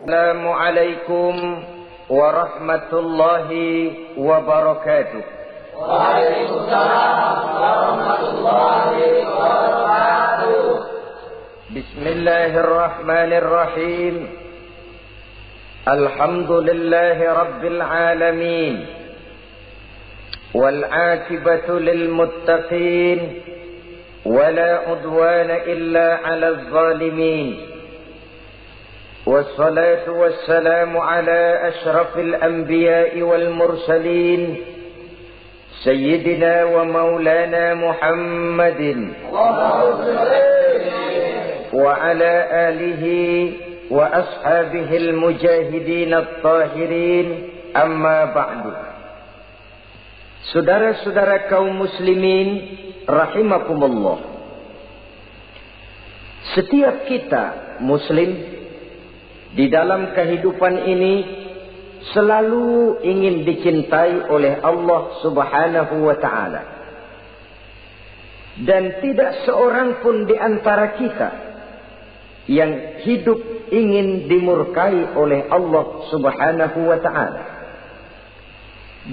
Assalamualaikum warahmatullahi wabarakatuh. Waalaikumsalam warahmatullahi wabarakatuh. Bismillahirrahmanirrahim. Alhamdulillahi rabbil alamin. Wal aqibatu lil muttaqin. Wala udwana illa 'alal zalimin. والصلاة والسلام على أشرف الأنبياء والمرسلين سيدنا ومولانا محمد وعلى آله وأصحابه المجاهدين الطاهرين أما بعد. Saudara-saudara kaum muslimin rahimakumullah. Setiap kita muslim di dalam kehidupan ini selalu ingin dicintai oleh Allah Subhanahu wa ta'ala. Dan tidak seorang pun di antara kita yang hidup ingin dimurkai oleh Allah Subhanahu wa ta'ala.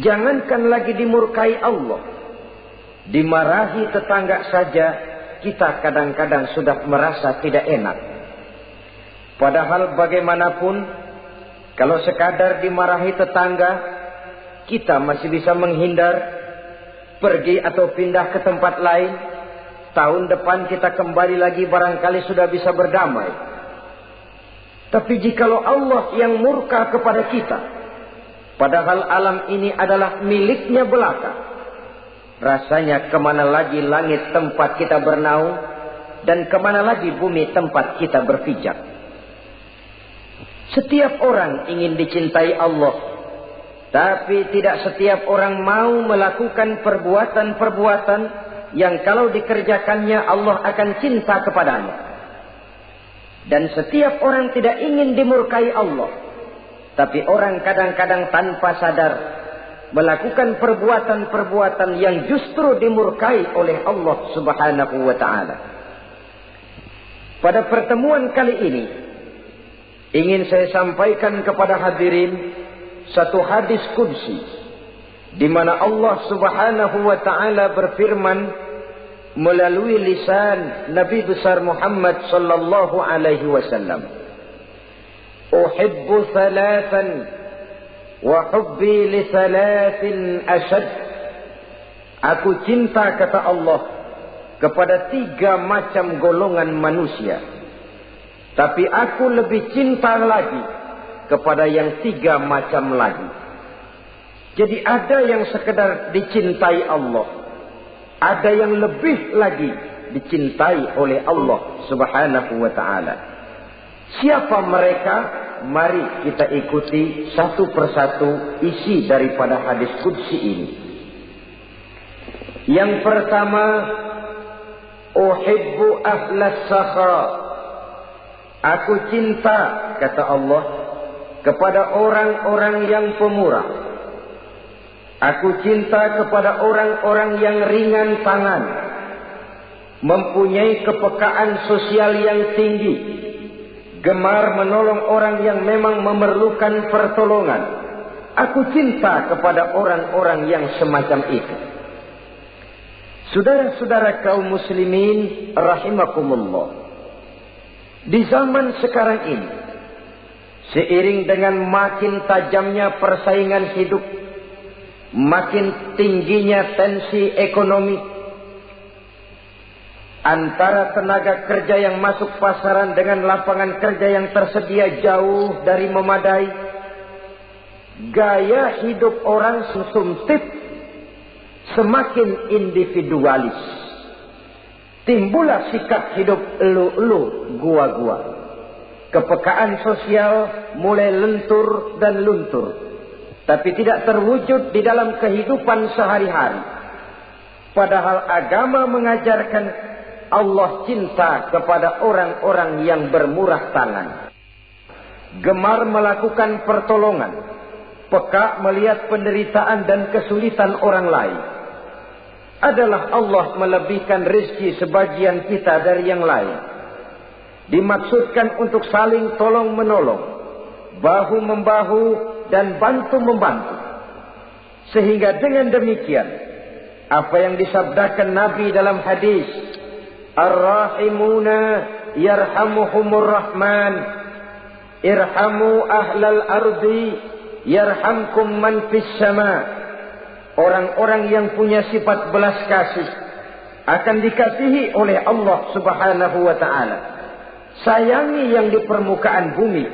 Jangankan lagi dimurkai Allah, dimarahi tetangga saja kita kadang-kadang sudah merasa tidak enak. Padahal bagaimanapun, kalau sekadar dimarahi tetangga, kita masih bisa menghindar, pergi atau pindah ke tempat lain. Tahun depan kita kembali lagi barangkali sudah bisa berdamai. Tapi jikalau Allah yang murka kepada kita, padahal alam ini adalah miliknya belaka, rasanya kemana lagi langit tempat kita bernaung, dan kemana lagi bumi tempat kita berpijak. Setiap orang ingin dicintai Allah, tapi tidak setiap orang mau melakukan perbuatan-perbuatan yang kalau dikerjakannya Allah akan cinta kepadanya. Dan setiap orang tidak ingin dimurkai Allah, tapi orang kadang-kadang tanpa sadar melakukan perbuatan-perbuatan yang justru dimurkai oleh Allah Subhanahu wa ta'ala. Pada pertemuan kali ini ingin saya sampaikan kepada hadirin satu hadis qudsi di mana Allah Subhanahu wa taala berfirman melalui lisan Nabi besar Muhammad sallallahu alaihi wasallam, "Uhibbu thalathan wa hubbi li thalathin ashad." Aku cinta, kata Allah, kepada 3 macam golongan manusia, tapi aku lebih cinta lagi kepada yang 3 macam lagi. Jadi ada yang sekedar dicintai Allah, ada yang lebih lagi dicintai oleh Allah Subhanahu wa ta'ala. Siapa mereka? Mari kita ikuti satu persatu isi daripada hadis qudsi ini. Yang pertama, uhibbu ahlas sakha. Aku cinta, kata Allah, kepada orang-orang yang pemurah. Aku cinta kepada orang-orang yang ringan tangan, mempunyai kepekaan sosial yang tinggi, gemar menolong orang yang memang memerlukan pertolongan. Aku cinta kepada orang-orang yang semacam itu. Saudara-saudara kaum muslimin rahimakumullah. Di zaman sekarang ini, seiring dengan makin tajamnya persaingan hidup, makin tingginya tensi ekonomi, antara tenaga kerja yang masuk pasaran dengan lapangan kerja yang tersedia jauh dari memadai, gaya hidup orang sumsip, semakin individualis. Timbullah sikap hidup elu-elu, gua-gua. Kepekaan sosial mulai lentur dan luntur, tapi tidak terwujud di dalam kehidupan sehari-hari. Padahal agama mengajarkan Allah cinta kepada orang-orang yang bermurah tangan, gemar melakukan pertolongan, peka melihat penderitaan dan kesulitan orang lain. Adalah Allah melebihkan rezeki sebagian kita dari yang lain. Dimaksudkan untuk saling tolong menolong, bahu-membahu dan bantu-membantu. Sehingga dengan demikian, apa yang disabdakan Nabi dalam hadis, Ar-Rahimuna yarhamuhumur Rahman, irhamu ahlal ardi yarhamkum man fis sama. Orang-orang yang punya sifat belas kasih akan dikasihi oleh Allah Subhanahu wa ta'ala. Sayangi yang di permukaan bumi,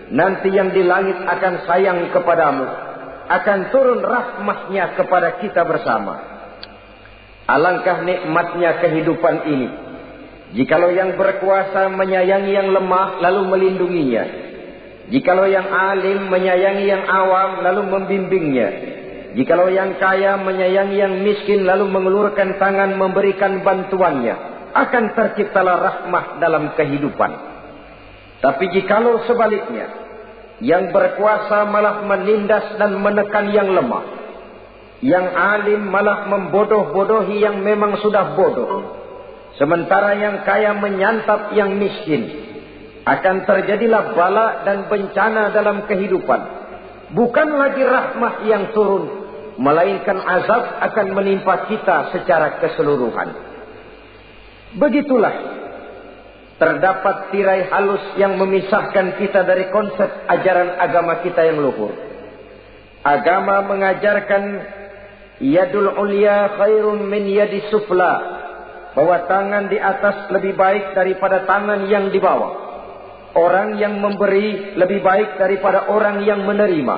nanti yang di langit akan sayang kepadamu, akan turun rahmahnya kepada kita bersama. Alangkah nikmatnya kehidupan ini, jikalau yang berkuasa menyayangi yang lemah lalu melindunginya, jikalau yang alim menyayangi yang awam lalu membimbingnya, jikalau yang kaya menyayangi yang miskin lalu mengulurkan tangan memberikan bantuannya, akan terciptalah rahmah dalam kehidupan. Tapi jikalau sebaliknya, yang berkuasa malah menindas dan menekan yang lemah, yang alim malah membodoh-bodohi yang memang sudah bodoh, sementara yang kaya menyantap yang miskin, akan terjadilah bala dan bencana dalam kehidupan. Bukan lagi rahmah yang turun, melainkan azab akan menimpa kita secara keseluruhan. Begitulah terdapat tirai halus yang memisahkan kita dari konsep ajaran agama kita yang luhur. Agama mengajarkan yadul ulya khairun min yadi sufla, bahwa tangan di atas lebih baik daripada tangan yang di bawah. Orang yang memberi lebih baik daripada orang yang menerima.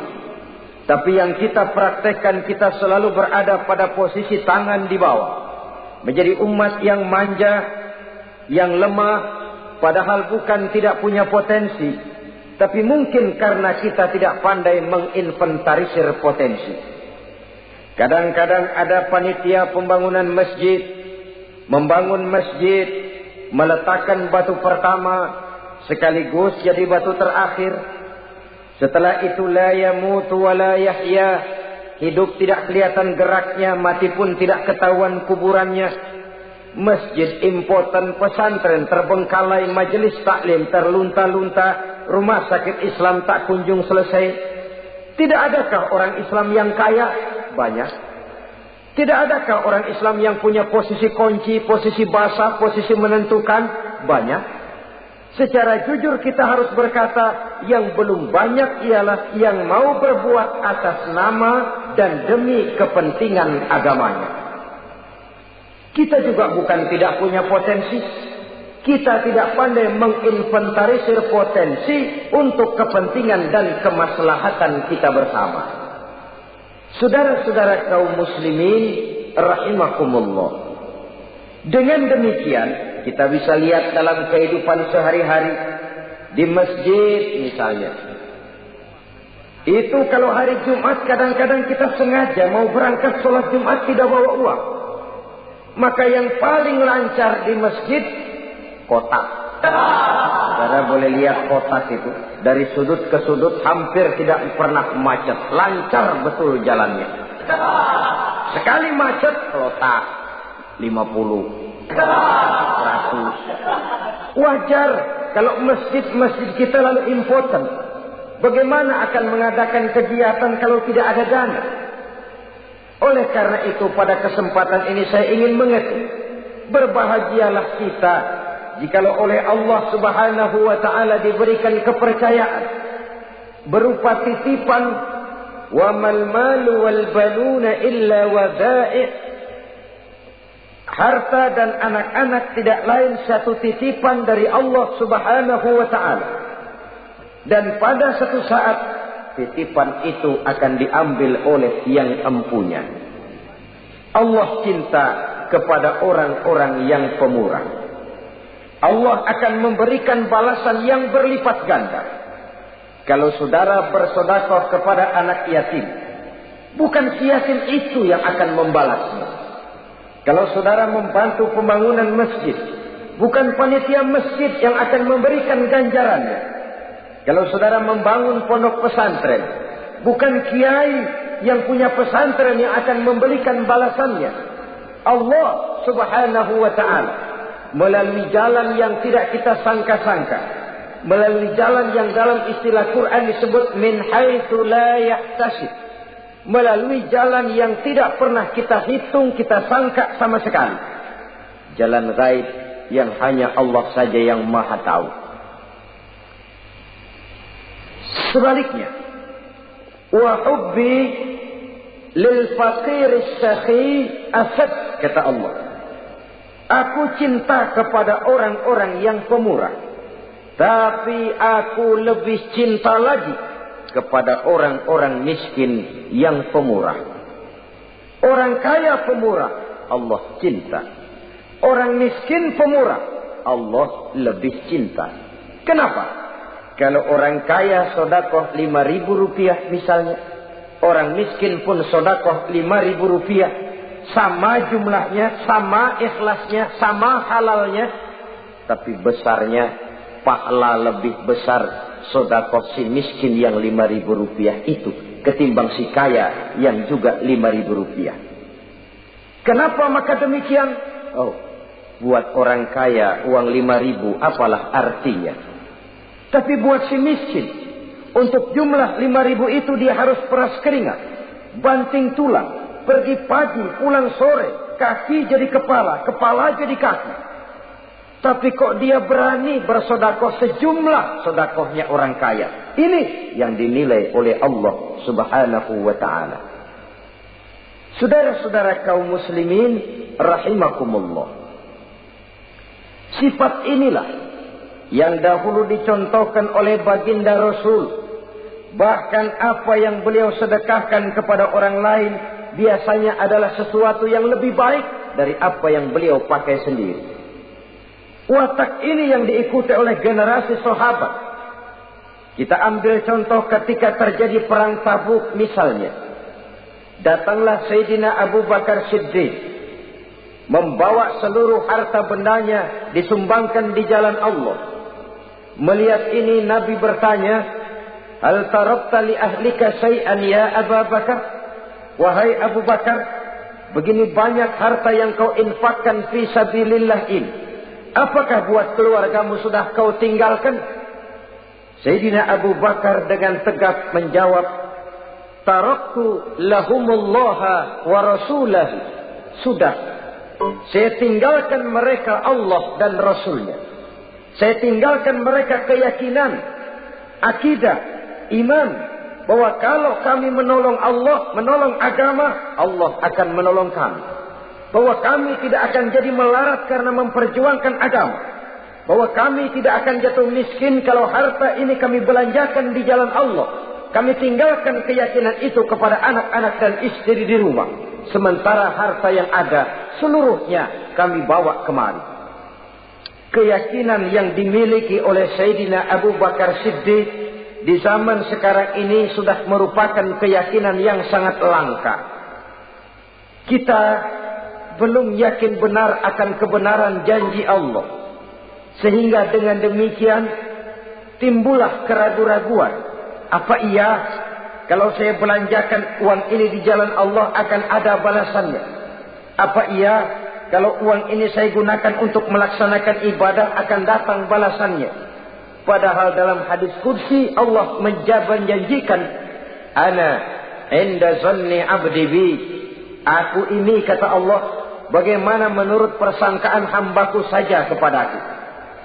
Tapi yang kita praktekkan, kita selalu berada pada posisi tangan di bawah. Menjadi umat yang manja, yang lemah, padahal bukan tidak punya potensi. Tapi mungkin karena kita tidak pandai menginventarisir potensi. Kadang-kadang ada panitia pembangunan masjid, membangun masjid, meletakkan batu pertama, sekaligus jadi batu terakhir. Setelah itu la yamutu wa la yahya, hidup tidak kelihatan geraknya, mati pun tidak ketahuan kuburannya. Masjid impoten, pesantren terbengkalai, majelis taklim terlunta-lunta, rumah sakit Islam tak kunjung selesai. Tidak adakah orang Islam yang kaya? Banyak. Tidak adakah orang Islam yang punya posisi kunci, posisi basah, posisi menentukan? Banyak. Secara jujur kita harus berkata, yang belum banyak ialah yang mau berbuat atas nama dan demi kepentingan agamanya. Kita juga bukan tidak punya potensi. Kita tidak pandai menginventarisir potensi untuk kepentingan dan kemaslahatan kita bersama. Saudara-saudara kaum muslimin rahimakumullah. Dengan demikian, kita bisa lihat dalam kehidupan sehari-hari di masjid misalnya. Itu kalau hari Jumat kadang-kadang kita sengaja mau berangkat sholat Jumat tidak bawa uang. Maka yang paling lancar di masjid, kotak. Saudara boleh lihat kotak itu. Dari sudut ke sudut hampir tidak pernah macet. Lancar betul jalannya. Sekali macet, kotak 50. 100. Wajar kalau masjid-masjid kita lalu impoten. Bagaimana akan mengadakan kegiatan kalau tidak ada dana? Oleh karena itu pada kesempatan ini saya ingin mengetuk, berbahagialah kita jikalau oleh Allah Subhanahu wa ta'ala diberikan kepercayaan berupa titipan, wa mal malu wal banuna illa wadai'. Harta dan anak-anak tidak lain satu titipan dari Allah Subhanahu wa ta'ala. Dan pada satu saat, titipan itu akan diambil oleh yang empunya. Allah cinta kepada orang-orang yang pemurah. Allah akan memberikan balasan yang berlipat ganda. Kalau saudara bersedekah kepada anak yatim, bukan si yatim itu yang akan membalasnya. Kalau saudara membantu pembangunan masjid, bukan panitia masjid yang akan memberikan ganjarannya. Kalau saudara membangun pondok pesantren, bukan kiai yang punya pesantren yang akan memberikan balasannya. Allah Subhanahu wa ta'ala melalui jalan yang tidak kita sangka-sangka melalui jalan yang dalam istilah Quran disebut min haitsu la yahtasib, melalui jalan yang tidak pernah kita hitung, kita sangka sama sekali. Jalan gaib yang hanya Allah saja yang maha tahu. Sebaliknya, wa hubbi lil faqir as-sakhi asad, kata Allah. Aku cinta kepada orang-orang yang pemurah, tapi aku lebih cinta lagi kepada orang-orang miskin yang pemurah. Orang kaya pemurah, Allah cinta. Orang miskin pemurah, Allah lebih cinta. Kenapa? Kalau orang kaya sodakoh 5.000 rupiah misalnya, orang miskin pun sodakoh 5.000 rupiah, sama jumlahnya, sama ikhlasnya, sama halalnya, tapi besarnya pahala lebih besar sodakoh si miskin yang 5.000 rupiah itu ketimbang si kaya yang juga 5.000 rupiah. Kenapa maka demikian? Oh, buat orang kaya uang 5.000 apalah artinya. Tapi buat si miskin, untuk jumlah 5.000 itu dia harus peras keringat, banting tulang, pergi pagi, pulang sore, kaki jadi kepala, kepala jadi kaki. Tapi kok dia berani bersodakoh sejumlah sodakohnya orang kaya. Ini yang dinilai oleh Allah subhanahu wa ta'ala. Saudara-saudara kaum muslimin rahimakumullah, sifat inilah yang dahulu dicontohkan oleh baginda Rasul. Bahkan apa yang beliau sedekahkan kepada orang lain biasanya adalah sesuatu yang lebih baik dari apa yang beliau pakai sendiri. Watak ini yang diikuti oleh generasi sahabat. Kita ambil contoh ketika terjadi perang Tabuk misalnya. Datanglah Sayyidina Abu Bakar Siddiq, membawa seluruh harta bendanya disumbangkan di jalan Allah. Melihat ini Nabi bertanya, hal tarakta li ahlika syai'an ya Abu Bakar? Wahai Abu Bakar, begini banyak harta yang kau infakkan fi sabilillah ini, apakah buat keluargamu sudah kau tinggalkan? Sayyidina Abu Bakar dengan tegak menjawab, taraktu lahumullaha wa rasulahu. Sudah, saya tinggalkan mereka Allah dan Rasulnya. Saya tinggalkan mereka keyakinan, akidah, iman, bahwa kalau kami menolong Allah, menolong agama, Allah akan menolong kami. Bahwa kami tidak akan jadi melarat karena memperjuangkan agama. Bahwa kami tidak akan jatuh miskin kalau harta ini kami belanjakan di jalan Allah. Kami tinggalkan keyakinan itu kepada anak-anak dan istri di rumah. Sementara harta yang ada seluruhnya kami bawa kemari. Keyakinan yang dimiliki oleh Sayyidina Abu Bakar Siddiq di zaman sekarang ini sudah merupakan keyakinan yang sangat langka. Kita belum yakin benar akan kebenaran janji Allah. Sehingga dengan demikian timbullah keraguan-raguan. Apa iya kalau saya belanjakan uang ini di jalan Allah akan ada balasannya? Apa iya kalau uang ini saya gunakan untuk melaksanakan ibadah akan datang balasannya? Padahal dalam hadis kursi Allah menjanjikan, ana inda zanni abdi bi. Aku ini, kata Allah, bagaimana menurut persangkaan hambaku saja kepadaku.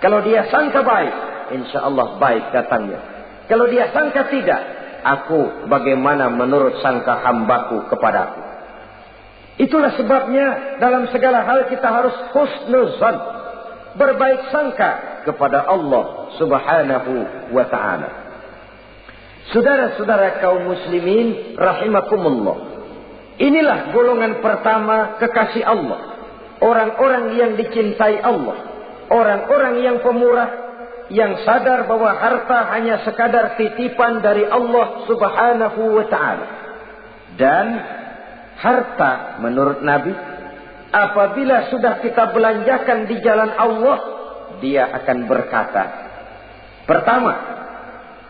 Kalau dia sangka baik, insya Allah baik datangnya. Kalau dia sangka tidak, aku bagaimana menurut sangka hambaku kepadaku. Itulah sebabnya dalam segala hal kita harus husnuzan, berbaik sangka kepada Allah subhanahu wa ta'ala. Saudara-saudara kaum muslimin rahimakumullah, inilah golongan pertama kekasih Allah, orang-orang yang dicintai Allah, orang-orang yang pemurah, yang sadar bahwa harta hanya sekadar titipan dari Allah subhanahu wa ta'ala. Dan harta menurut Nabi, apabila sudah kita belanjakan di jalan Allah, dia akan berkata, pertama,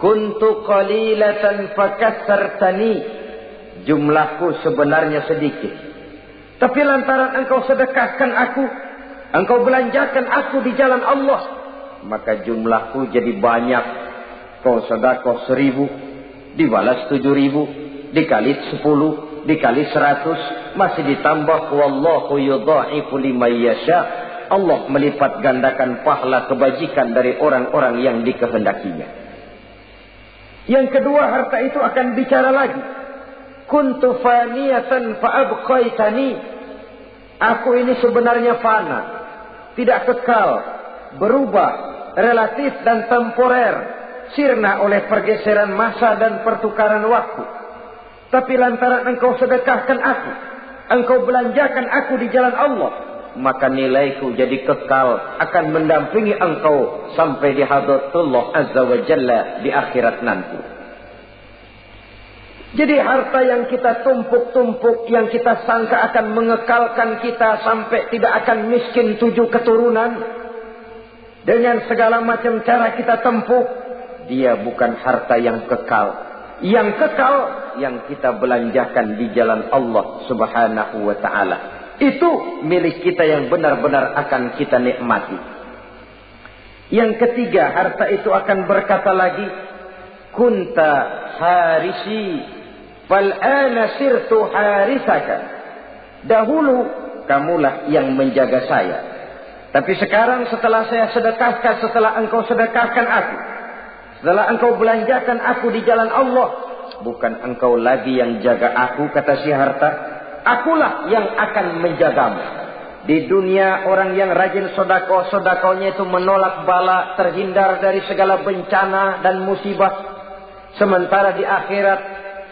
kuntu qalilatan fakassartani, jumlahku sebenarnya sedikit, tapi lantaran engkau sedekahkan aku, engkau belanjakan aku di jalan Allah, maka jumlahku jadi banyak. Kau sedekah 1000, dibalas 7000, dikali 10, dikali 100, masih ditambah wallahu yudha'ifu liman yasha. Allah melipat gandakan pahala kebajikan dari orang-orang yang dikehendakinya. Yang kedua, harta itu akan bicara lagi. Kuntu faniyatan fa'abqaitani. Aku ini sebenarnya fana, tidak kekal, berubah, relatif dan temporer, sirna oleh pergeseran masa dan pertukaran waktu. Tapi lantaran engkau sedekahkan aku, engkau belanjakan aku di jalan Allah, maka nilaiku jadi kekal, akan mendampingi engkau sampai di hadratullah azza wa jalla di akhirat nanti. Jadi harta yang kita tumpuk-tumpuk, yang kita sangka akan mengekalkan kita sampai tidak akan miskin 7 keturunan, dengan segala macam cara kita tempuh, dia bukan harta yang kekal. Yang kekal yang kita belanjakan di jalan Allah subhanahu wa ta'ala. Itu milik kita yang benar-benar akan kita nikmati. Yang ketiga, harta itu akan berkata lagi, kunta harisi fal'ana sirtu harisaka. Dahulu kamulah yang menjaga saya, tapi sekarang setelah saya sedekahkan, setelah engkau sedekahkan aku, setelah engkau belanjakan aku di jalan Allah, bukan engkau lagi yang jaga aku, kata si harta. Akulah yang akan menjagamu. Di dunia orang yang rajin sedekah, sedekahnya itu menolak bala, terhindar dari segala bencana dan musibah. Sementara di akhirat,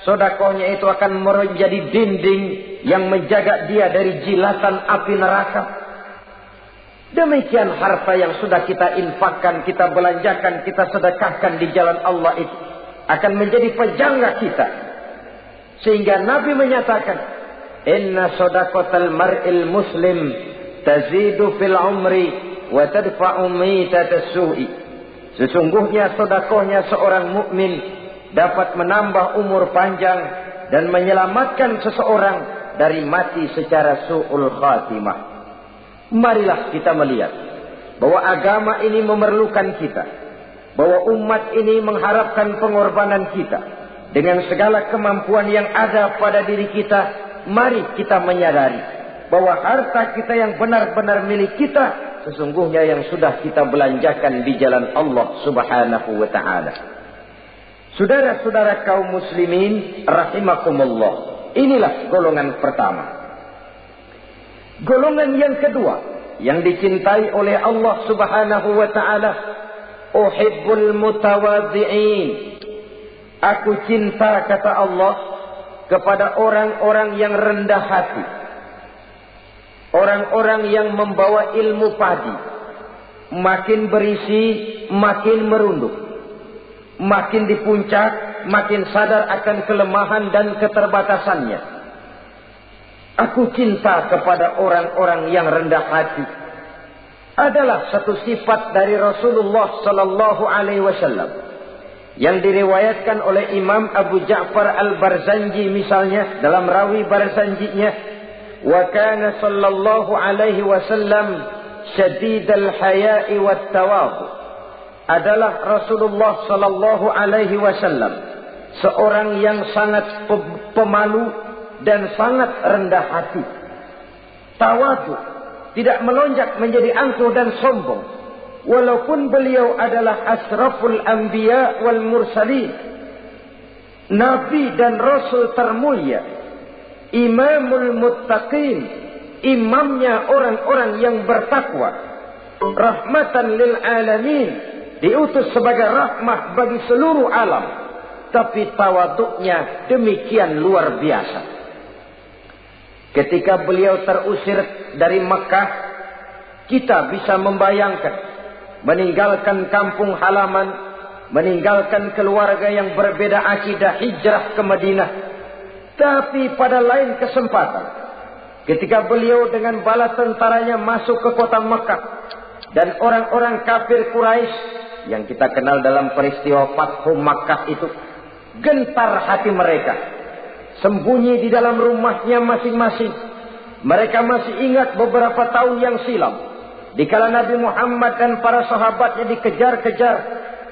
sedekahnya itu akan menjadi dinding yang menjaga dia dari jilatan api neraka. Demikian harta yang sudah kita infakkan, kita belanjakan, kita sedekahkan di jalan Allah itu akan menjadi pejangga kita. Sehingga Nabi menyatakan, inna sadaqatal mar'il muslim tazidu fil umri wa tadfa'u mitatas su'i. Sesungguhnya sedekahnya seorang mukmin dapat menambah umur panjang dan menyelamatkan seseorang dari mati secara su'ul khatimah. Marilah kita melihat bahwa agama ini memerlukan kita, bahwa umat ini mengharapkan pengorbanan kita. Dengan segala kemampuan yang ada pada diri kita, mari kita menyadari bahwa harta kita yang benar-benar milik kita, sesungguhnya yang sudah kita belanjakan di jalan Allah subhanahu wa ta'ala. Saudara-saudara kaum muslimin rahimakumullah, inilah golongan pertama. Golongan yang kedua yang dicintai oleh Allah subhanahu wa ta'ala, uhibbul mutawadhi'in. Aku cinta, kata Allah, kepada orang-orang yang rendah hati, orang-orang yang membawa ilmu padi, makin berisi makin merunduk, makin di puncak makin sadar akan kelemahan dan keterbatasannya. Aku cinta kepada orang-orang yang rendah hati. Adalah satu sifat dari Rasulullah sallallahu alaihi wasallam yang diriwayatkan oleh Imam Abu Ja'far Al-Barzanji misalnya, dalam rawi Barzanjinya, wa kana sallallahu alaihi wasallam syadidal haya'i wat tawadhu. Adalah Rasulullah sallallahu alaihi wasallam seorang yang sangat pemalu dan sangat rendah hati. Tawadhu, tidak melonjak menjadi angkuh dan sombong. Walaupun beliau adalah asraful anbiya wal mursalin, nabi dan rasul termulia, imamul muttaqin, imamnya orang-orang yang bertakwa, rahmatan lil alamin, diutus sebagai rahmah bagi seluruh alam, tapi tawaduknya demikian luar biasa. Ketika beliau terusir dari Mekah, kita bisa membayangkan meninggalkan kampung halaman, meninggalkan keluarga yang berbeda akidah, hijrah ke Madinah. Tapi pada lain kesempatan, ketika beliau dengan bala tentaranya masuk ke kota Mekah, dan orang-orang kafir Quraisy yang kita kenal dalam peristiwa Fathu Makkah itu, gentar hati mereka, sembunyi di dalam rumahnya masing-masing. Mereka masih ingat beberapa tahun yang silam, Dikala Nabi Muhammad dan para sahabatnya dikejar-kejar,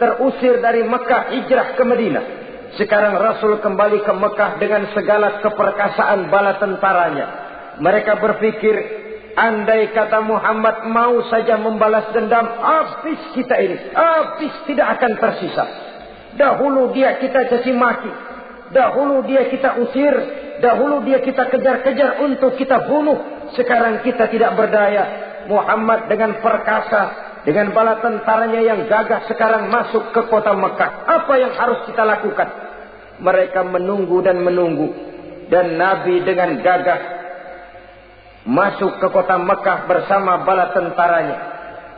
terusir dari Mekah, hijrah ke Madinah. Sekarang Rasul kembali ke Mekah dengan segala keperkasaan bala tentaranya. Mereka berpikir, andai kata Muhammad mau saja membalas dendam, habis kita ini, habis, tidak akan tersisa. Dahulu dia kita caci maki, dahulu dia kita usir, dahulu dia kita kejar-kejar untuk kita bunuh. Sekarang kita tidak berdaya. Muhammad dengan perkasa, dengan bala tentaranya yang gagah sekarang masuk ke kota Mekah. Apa yang harus kita lakukan? Mereka menunggu dan menunggu. Dan Nabi dengan gagah masuk ke kota Mekah bersama bala tentaranya.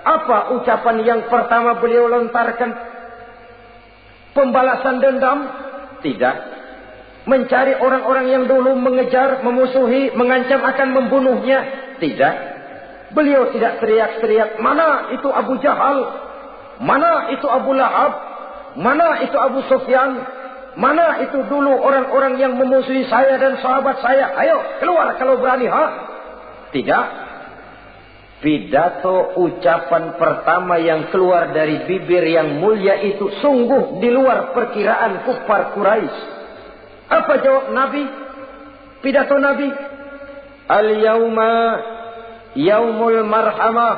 Apa ucapan yang pertama beliau lontarkan? Pembalasan dendam? Tidak. Mencari orang-orang yang dulu mengejar, memusuhi, mengancam akan membunuhnya? Tidak. Beliau tidak teriak-teriak, mana itu Abu Jahal, mana itu Abu Lahab, mana itu Abu Sufyan, mana itu dulu orang-orang yang memusuhi saya dan sahabat saya. Ayo keluar kalau berani, ha? Tidak. Pidato ucapan pertama yang keluar dari bibir yang mulia itu sungguh di luar perkiraan kufar Quraisy. Apa jawab Nabi? Pidato Nabi, al-yauma yaumul marhamah.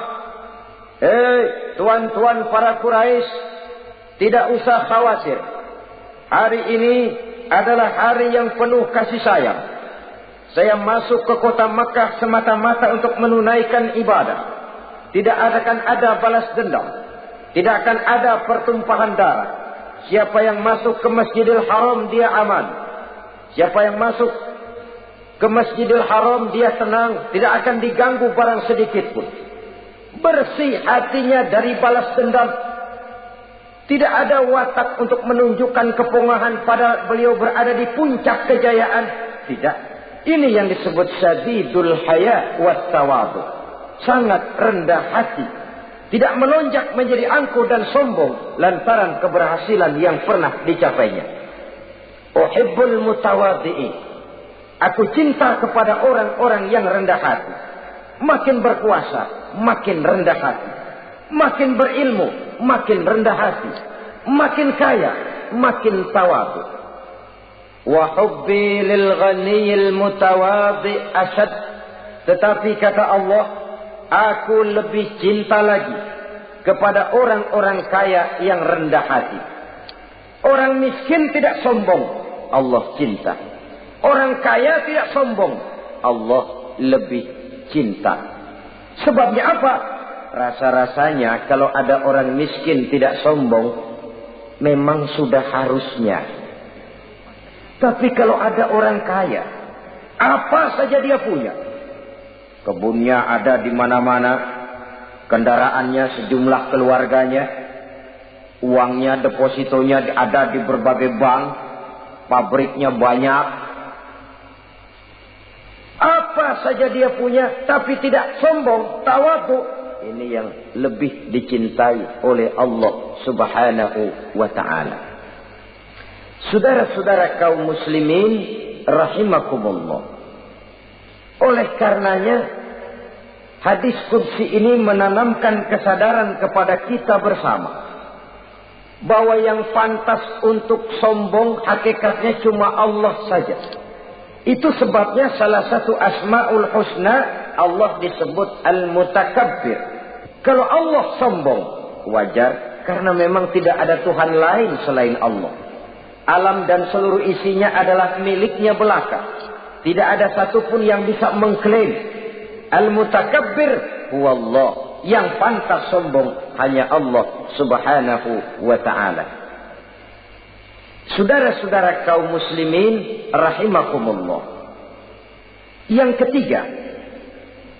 Tuan-tuan para Quraisy, tidak usah khawatir. Hari ini adalah hari yang penuh kasih sayang. Saya masuk ke kota Makkah semata-mata untuk menunaikan ibadah. Tidak akan ada balas dendam. Tidak akan ada pertumpahan darah. Siapa yang masuk ke Masjidil Haram dia aman. Siapa yang masuk ke Masjidil Haram dia tenang, tidak akan diganggu barang sedikit pun. Bersih hatinya dari balas dendam. Tidak ada watak untuk menunjukkan kepungahan pada beliau berada di puncak kejayaan. Tidak. Ini yang disebut syadidul haya wat tawadhu. Sangat rendah hati. Tidak melonjak menjadi angkuh dan sombong lantaran keberhasilan yang pernah dicapainya. Uhibbul mutawadhi'in. Aku cinta kepada orang-orang yang rendah hati. Makin berkuasa, makin rendah hati. Makin berilmu, makin rendah hati. Makin kaya, makin tawadhu. Wa hubbi lil ghaniyil mutawadhi ashad. Tetapi kata Allah, aku lebih cinta lagi kepada orang-orang kaya yang rendah hati. Orang miskin tidak sombong, Allah cinta. Orang kaya tidak sombong, Allah lebih cinta. Sebabnya apa? Rasa-rasanya kalau ada orang miskin tidak sombong, memang sudah harusnya. Tapi kalau ada orang kaya, apa saja dia punya. Kebunnya ada di mana-mana, kendaraannya sejumlah keluarganya, uangnya, depositonya ada di berbagai bank, pabriknya banyak. Apa saja dia punya, tapi tidak sombong, tawadhu. Ini yang lebih dicintai oleh Allah Subhanahu wa ta'ala. Saudara-saudara kaum muslimin rahimakumullah. Oleh karenanya, hadis qudsi ini menanamkan kesadaran kepada kita bersama. Bahwa yang pantas untuk sombong hakikatnya cuma Allah saja. Itu sebabnya salah satu asmaul husna Allah disebut al-mutakabbir. Kalau Allah sombong, wajar, karena memang tidak ada Tuhan lain selain Allah. Alam dan seluruh isinya adalah miliknya belaka. Tidak ada satupun yang bisa mengklaim. Al-mutakabbir huwallah. Yang pantas sombong hanya Allah Subhanahu wa ta'ala. Saudara-saudara kaum muslimin rahimakumullah. Yang ketiga,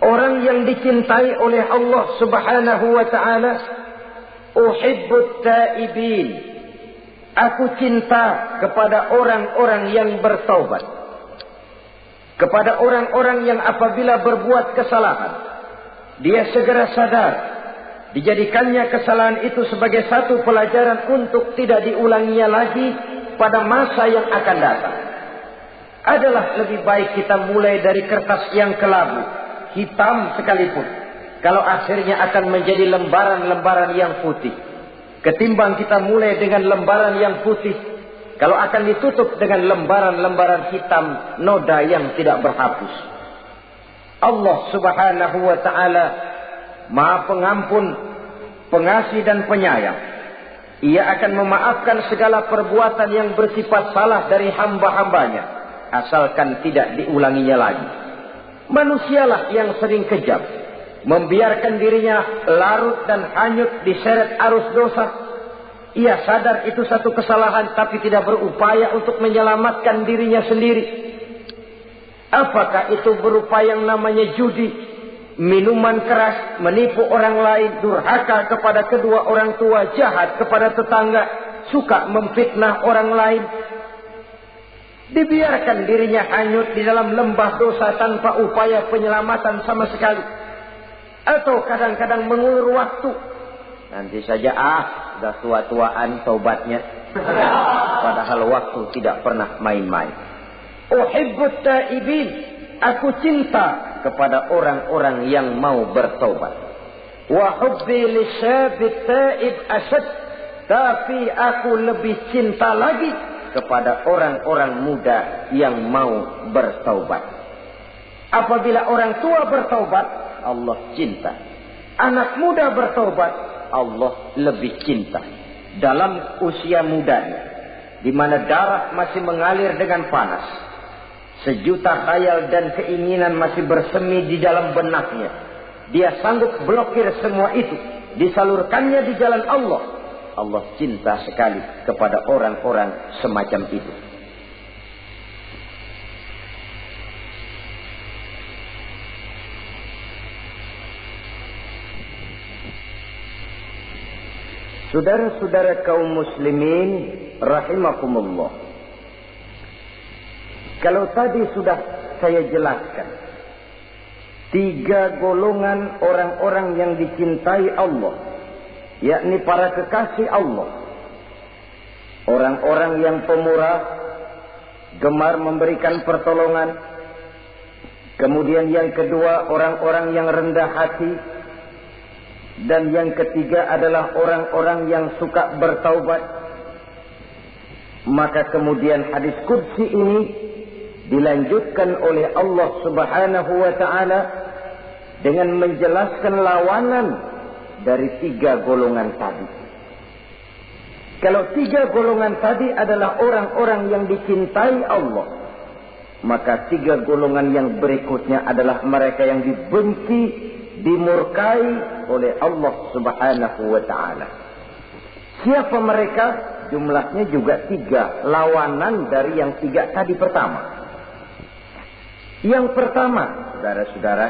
orang yang dicintai oleh Allah Subhanahu wa ta'ala, uhibbut taibin. Aku cinta kepada orang-orang yang bertaubat. Kepada orang-orang yang apabila berbuat kesalahan, dia segera sadar. Dijadikannya kesalahan itu sebagai satu pelajaran untuk tidak diulanginya lagi pada masa yang akan datang. Adalah lebih baik kita mulai dari kertas yang kelabu, hitam sekalipun. kalau akhirnya akan menjadi lembaran-lembaran yang putih. Ketimbang kita mulai dengan lembaran yang putih, kalau akan ditutup dengan lembaran-lembaran hitam, noda yang tidak berhapus. Allah Subhanahu wa ta'ala Maha Pengampun, Pengasih dan Penyayang. Ia akan memaafkan segala perbuatan yang bersifat salah dari hamba-hambanya, asalkan tidak diulanginya lagi. Manusialah yang sering kejam, membiarkan dirinya larut dan hanyut diseret arus dosa. Ia sadar itu satu kesalahan, tapi tidak berupaya untuk menyelamatkan dirinya sendiri. Apakah itu berupa yang namanya judi, minuman keras, menipu orang lain, durhaka kepada kedua orang tua, jahat kepada tetangga, suka memfitnah orang lain. Dibiarkan dirinya hanyut di dalam lembah dosa tanpa upaya penyelamatan sama sekali. Atau kadang-kadang mengulur waktu. Nanti saja sudah tua-tuaan taubatnya. Padahal waktu tidak pernah main-main. Uhibbut taibin, aku cinta kepada orang-orang yang mau bertaubat. Wa hubbi lisyabit taib asad, tapi aku lebih cinta lagi kepada orang-orang muda yang mau bertaubat. Apabila orang tua bertaubat, Allah cinta. Anak muda bertaubat, Allah lebih cinta. Dalam usia mudanya, di mana darah masih mengalir dengan panas, sejuta khayal dan keinginan masih bersemi di dalam benaknya, dia sanggup blokir semua itu, disalurkannya di jalan Allah. Allah cinta sekali kepada orang-orang semacam itu. Saudara-saudara kaum muslimin rahimakumullah. Kalau tadi sudah saya jelaskan 3 golongan orang-orang yang dicintai Allah, yakni para kekasih Allah. Orang-orang yang pemurah, gemar memberikan pertolongan. Kemudian yang kedua, orang-orang yang rendah hati. Dan yang ketiga adalah orang-orang yang suka bertaubat. Maka kemudian hadis qudsi ini dilanjutkan oleh Allah Subhanahu wa ta'ala dengan menjelaskan lawanan dari 3 golongan tadi. Kalau 3 golongan tadi adalah orang-orang yang dicintai Allah, maka 3 golongan yang berikutnya adalah mereka yang dibenci, dimurkai oleh Allah Subhanahu wa ta'ala. Siapa mereka? Jumlahnya juga 3, lawanan dari yang 3 tadi pertama. Yang pertama, saudara-saudara,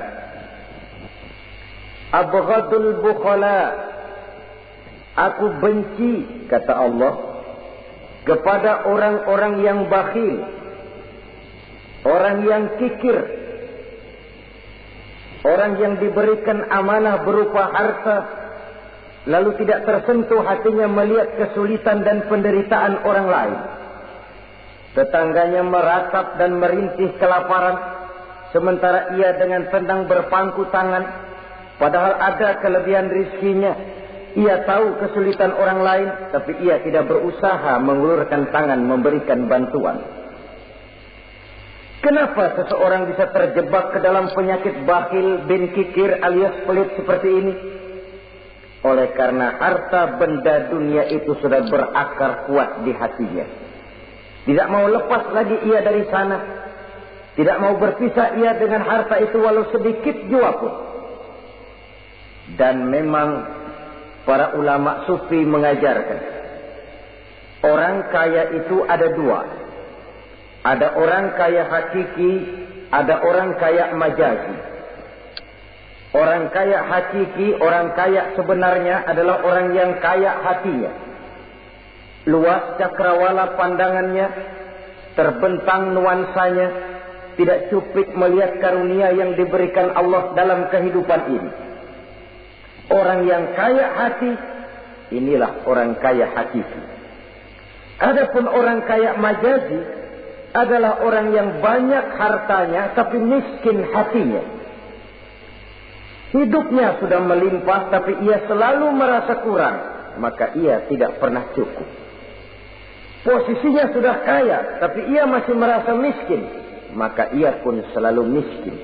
abghadul bukhala, aku benci, kata Allah, kepada orang-orang yang bakhil, orang yang kikir, orang yang diberikan amanah berupa harta, lalu tidak tersentuh hatinya melihat kesulitan dan penderitaan orang lain. Tetangganya meratap dan merintih kelaparan, sementara ia dengan tenang berpangku tangan, padahal ada kelebihan rizkinya. Ia tahu kesulitan orang lain, tapi ia tidak berusaha mengulurkan tangan memberikan bantuan. Kenapa seseorang bisa terjebak ke dalam penyakit bakhil bin kikir alias pelit seperti ini? Oleh karena harta benda dunia itu sudah berakar kuat di hatinya. Tidak mau lepas lagi ia dari sana. Tidak mau berpisah ia dengan harta itu walau sedikit jua pun. Dan memang para ulama sufi mengajarkan, orang kaya itu ada 2. Ada orang kaya hakiki, ada orang kaya majazi. Orang kaya hakiki, orang kaya sebenarnya adalah orang yang kaya hatinya. Luas cakrawala pandangannya, terbentang nuansanya, tidak cuplik melihat karunia yang diberikan Allah dalam kehidupan ini. Orang yang kaya hati, inilah orang kaya hakiki. Adapun orang kaya majazi adalah orang yang banyak hartanya tapi miskin hatinya. Hidupnya sudah melimpah tapi ia selalu merasa kurang, maka ia tidak pernah cukup. Posisinya sudah kaya tapi ia masih merasa miskin, maka ia pun selalu miskin.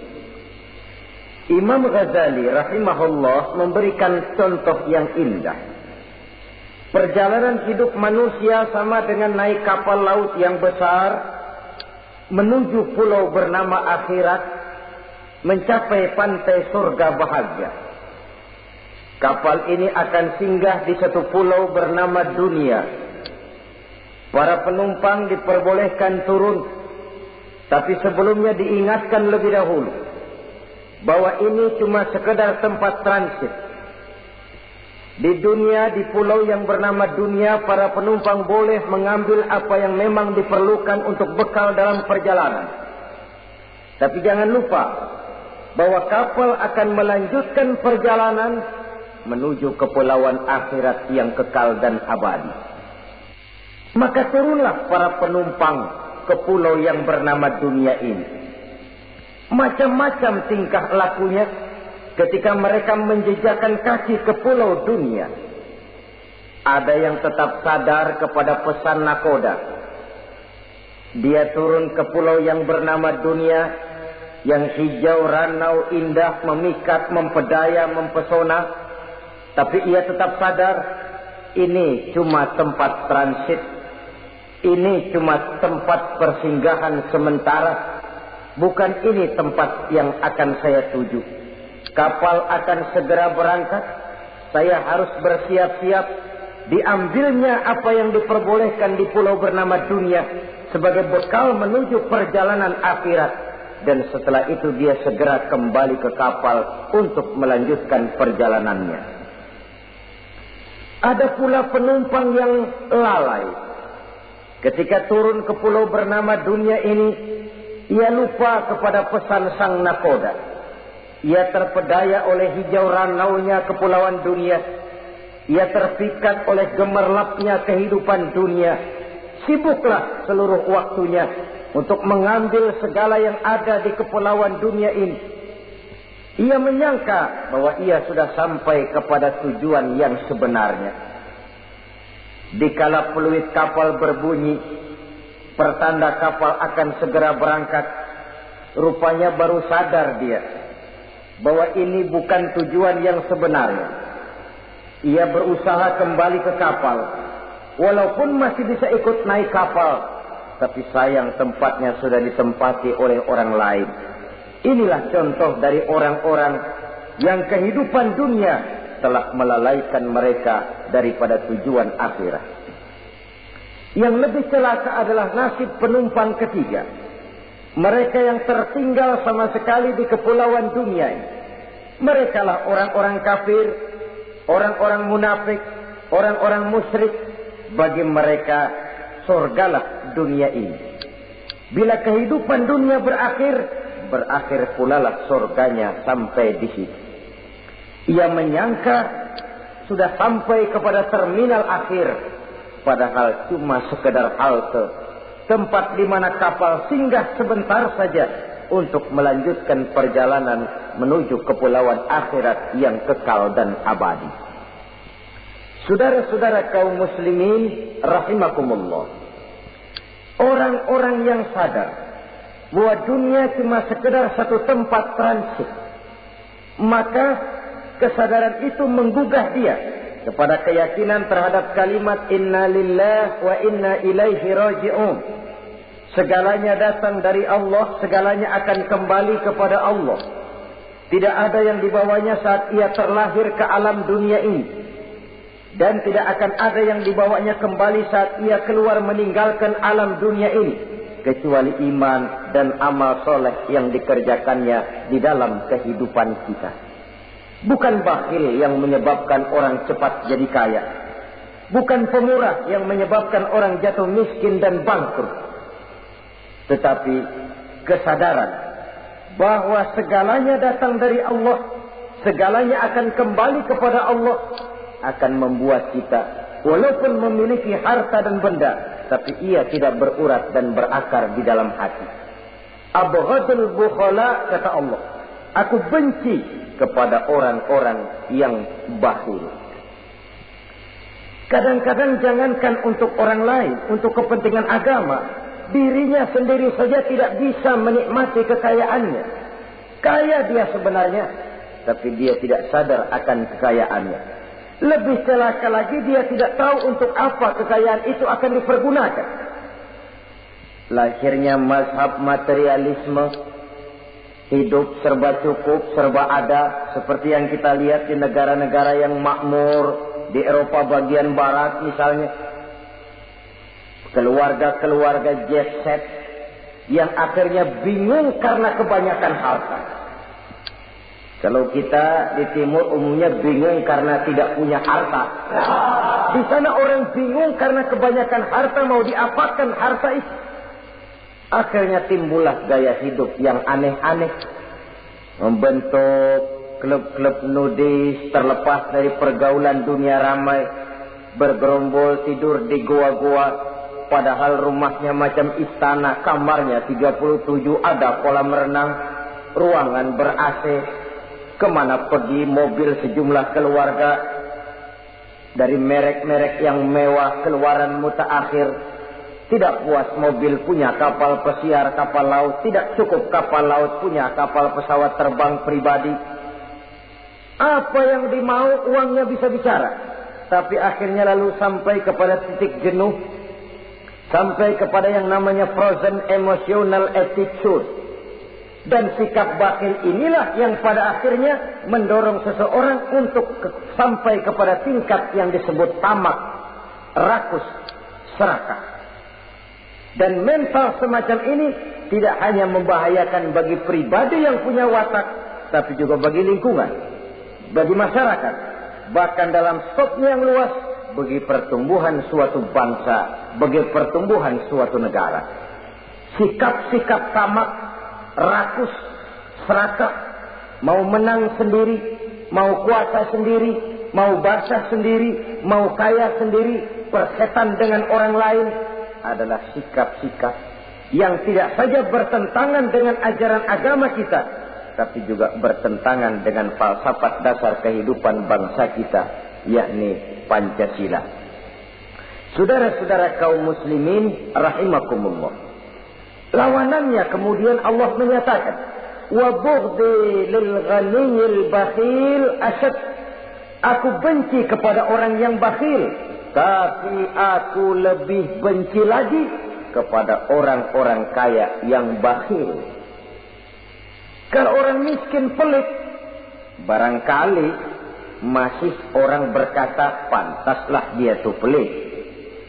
Imam Ghazali rahimahullah memberikan contoh yang indah. Perjalanan hidup manusia sama dengan naik kapal laut yang besar menuju pulau bernama akhirat, mencapai pantai surga bahagia. Kapal ini akan singgah di satu pulau bernama dunia. Para penumpang diperbolehkan turun, tapi sebelumnya diingatkan lebih dahulu bahwa ini cuma sekedar tempat transit. Di dunia, di pulau yang bernama dunia, para penumpang boleh mengambil apa yang memang diperlukan untuk bekal dalam perjalanan. Tapi jangan lupa bahwa kapal akan melanjutkan perjalanan menuju kepulauan akhirat yang kekal dan abadi. Maka turunlah para penumpang ke pulau yang bernama dunia ini. Macam-macam tingkah lakunya ketika mereka menjejakkan kaki ke pulau dunia. Ada yang tetap sadar kepada pesan nakoda. Dia turun ke pulau yang bernama dunia, yang hijau, ranau, indah, memikat, mempedaya, mempesona. Tapi ia tetap sadar, ini cuma tempat transit. Ini cuma tempat persinggahan sementara. Bukan ini tempat yang akan saya tuju. Kapal akan segera berangkat. Saya harus bersiap-siap. Diambilnya apa yang diperbolehkan di pulau bernama dunia sebagai bekal menuju perjalanan akhirat. Dan setelah itu dia segera kembali ke kapal untuk melanjutkan perjalanannya. Ada pula penumpang yang lalai. Ketika turun ke pulau bernama dunia ini, ia lupa kepada pesan sang nakoda. Ia terpedaya oleh hijau ranaunya kepulauan dunia. Ia terpikat oleh gemerlapnya kehidupan dunia. Sibuklah seluruh waktunya untuk mengambil segala yang ada di kepulauan dunia ini. Ia menyangka bahwa ia sudah sampai kepada tujuan yang sebenarnya. Dikala peluit kapal berbunyi, pertanda kapal akan segera berangkat, rupanya baru sadar dia bahwa ini bukan tujuan yang sebenarnya. Ia berusaha kembali ke kapal, walaupun masih bisa ikut naik kapal, tapi sayang tempatnya sudah ditempati oleh orang lain. Inilah contoh dari orang-orang yang kehidupan dunia telah melalaikan mereka daripada tujuan akhirat. Yang lebih celaka adalah nasib penumpang ketiga. Mereka yang tertinggal sama sekali di kepulauan dunia ini. Mereka lah orang-orang kafir, orang-orang munafik, orang-orang musyrik. Bagi mereka surgalah dunia ini. Bila kehidupan dunia berakhir, berakhir pula lah surganya sampai di situ. Ia menyangka sudah sampai kepada terminal akhir, padahal cuma sekedar halte, tempat di mana kapal singgah sebentar saja untuk melanjutkan perjalanan menuju kepulauan akhirat yang kekal dan abadi. Saudara-saudara kaum muslimin rahimakumullah, orang-orang yang sadar bahwa dunia cuma sekedar satu tempat transit, maka kesadaran itu menggugah dia kepada keyakinan terhadap kalimat inna lillahi wa inna ilaihi raji'un. Segalanya datang dari Allah, segalanya akan kembali kepada Allah. Tidak ada yang dibawanya saat ia terlahir ke alam dunia ini, dan tidak akan ada yang dibawanya kembali saat ia keluar meninggalkan alam dunia ini, kecuali iman dan amal soleh yang dikerjakannya di dalam kehidupan kita. Bukan bakhil yang menyebabkan orang cepat jadi kaya. Bukan pemurah yang menyebabkan orang jatuh miskin dan bangkrut. Tetapi kesadaran bahwa segalanya datang dari Allah, segalanya akan kembali kepada Allah, akan membuat kita walaupun memiliki harta dan benda, tapi ia tidak berurat dan berakar di dalam hati. Abghadul bukhala, kata Allah, aku benci kepada orang-orang yang bakhil. Kadang-kadang jangankan untuk orang lain, untuk kepentingan agama, dirinya sendiri saja tidak bisa menikmati kekayaannya. Kaya dia sebenarnya, tapi dia tidak sadar akan kekayaannya. Lebih celaka lagi, dia tidak tahu untuk apa kekayaan itu akan dipergunakan. Lahirnya mazhab materialisme, hidup serba cukup, serba ada, seperti yang kita lihat di negara-negara yang makmur, di Eropa bagian barat misalnya. Keluarga-keluarga jet set yang akhirnya bingung karena kebanyakan harta. Kalau kita di timur umumnya bingung karena tidak punya harta. Di sana orang bingung karena kebanyakan harta, mau diapakan harta itu. Akhirnya timbullah gaya hidup yang aneh-aneh. Membentuk klub-klub nudis terlepas dari pergaulan dunia ramai. Bergerombol tidur di goa-goa. Padahal rumahnya macam istana. Kamarnya 37, ada kolam renang, ruangan ber-AC. Kemana pergi mobil sejumlah keluarga. Dari merek-merek yang mewah, keluaran mutaakhir. Tidak puas mobil punya kapal pesiar, kapal laut. Tidak cukup kapal laut punya kapal pesawat terbang pribadi. Apa yang dimau uangnya bisa bicara. Tapi akhirnya lalu sampai kepada titik jenuh. Sampai kepada yang namanya frozen emotional attitude. Dan sikap bakhil inilah yang pada akhirnya mendorong seseorang untuk sampai kepada tingkat yang disebut tamak, rakus, serakah. Dan mental semacam ini tidak hanya membahayakan bagi pribadi yang punya watak, tapi juga bagi lingkungan, bagi masyarakat. Bahkan dalam skopnya yang luas, bagi pertumbuhan suatu bangsa, bagi pertumbuhan suatu negara. Sikap-sikap tamak, rakus, serakah, mau menang sendiri, mau kuasa sendiri, mau basah sendiri, mau kaya sendiri, persetan dengan orang lain, adalah sikap-sikap yang tidak saja bertentangan dengan ajaran agama kita, tapi juga bertentangan dengan falsafat dasar kehidupan bangsa kita, yakni Pancasila. Saudara-saudara kaum muslimin rahimakumullah. Lawanannya kemudian Allah menyatakan, wa bughdi lil ghaniyil bakhil asyad. Aku benci kepada orang yang bakhil, tapi aku lebih benci lagi kepada orang-orang kaya yang bakhil. Kalau orang miskin pelit, barangkali masih orang berkata pantaslah dia tuh pelit,